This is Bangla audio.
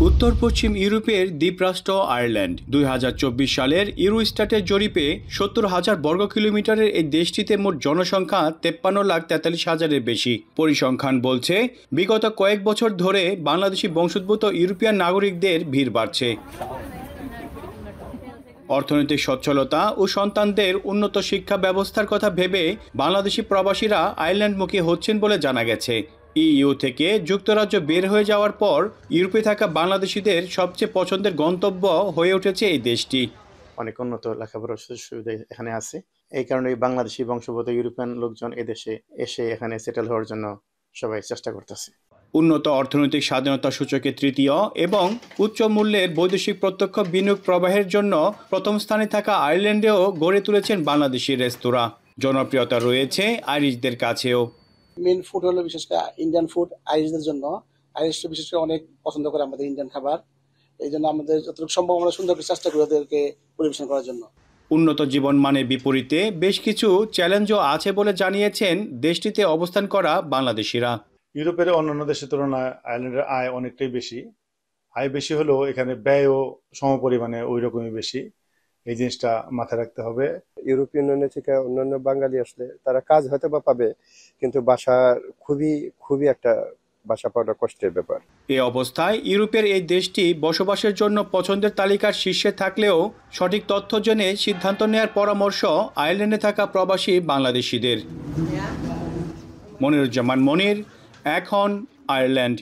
উত্তর পশ্চিম ইউরোপের দ্বীপরাষ্ট্র আয়ারল্যান্ড ২০২৪ সালের ইউরোস্ট্যাটের জরিপে ৭০,০০০ বর্গ কিলোমিটারের এই দেশটিতে মোট জনসংখ্যা ৫৩,৪৩,০০০-এর বেশি। পরিসংখ্যান বলছে বিগত কয়েক বছর ধরে বাংলাদেশি বংশোদ্ভূত ইউরোপিয়ান নাগরিকদের ভিড় বাড়ছে। অর্থনৈতিক সচ্ছলতা ও সন্তানদের উন্নত শিক্ষা ব্যবস্থার কথা ভেবে বাংলাদেশি প্রবাসীরা আয়ারল্যান্ডমুখী হচ্ছেন বলে জানা গেছে। ইইউ থেকে যুক্তরাজ্য বের হয়ে যাওয়ার পর ইউরোপে থাকা বাংলাদেশিদের সবচেয়ে পছন্দের গন্তব্য হয়ে উঠেছে এই দেশটি। অনেক উন্নত লেখাপড়ার সুযোগ সুবিধা এখানে আছে, এই কারণে বাংলাদেশি বংশোদ্ভূত ইউরোপিয়ান লোকজন এদেশে এসে এখানে সেটেল হওয়ার জন্য সবাই চেষ্টা করতেছে। উন্নত অর্থনৈতিক স্বাধীনতা সূচকে তৃতীয় এবং উচ্চ মূল্যের বৈদেশিক প্রত্যক্ষ বিনিয়োগ প্রবাহের জন্য প্রথম স্থানে থাকা আয়ারল্যান্ডেও গড়ে তুলেছেন বাংলাদেশি রেস্তোরাঁ। জনপ্রিয়তা রয়েছে আইরিশদের কাছেও। মেন ফুড হলো বিশেষ করে ইন্ডিয়ান ফুড। আইরিশদের জন্য আইরিশরা বিশেষ করে অনেক পছন্দ করে আমাদের ইন্ডিয়ান খাবার। এই জন্য আমাদের যতটুকু সম্ভব আমরা সুন্দর করে চেষ্টা করি ওদেরকে পরিবেশন করার জন্য। উন্নত জীবনমানের বিপরীতে বেশ কিছু চ্যালেঞ্জও আছে বলে জানিয়েছেন দেশটিতে অবস্থান করা বাংলাদেশিরা। ইউরোপের অন্যান্য দেশের তুলনায় আয়ারল্যান্ডের আয় অনেকটাই বেশি। আয় বেশি হলেও এখানে ব্যয়ও সমপরিমাণে ওই রকমই বেশি। এই জিনিসটা মাথায় রাখতে হবে। ইউরোপীয় ইউনিয়ন থেকে অন্যান্য বাঙালি আসলে তারা কাজ হয়তো বা পাবে, কিন্তু বাসার খুবই একটা বাসা পাওয়াটা কষ্টের ব্যাপার। এই অবস্থায় ইউরোপের এই দেশটি বসবাসের জন্য পছন্দের তালিকার শীর্ষে থাকলেও সঠিক তথ্য জেনে সিদ্ধান্ত নেওয়ার পরামর্শ আয়ারল্যান্ডে থাকা প্রবাসী বাংলাদেশিদের। মনিরুজ্জামান মনির, এখন আয়ারল্যান্ড।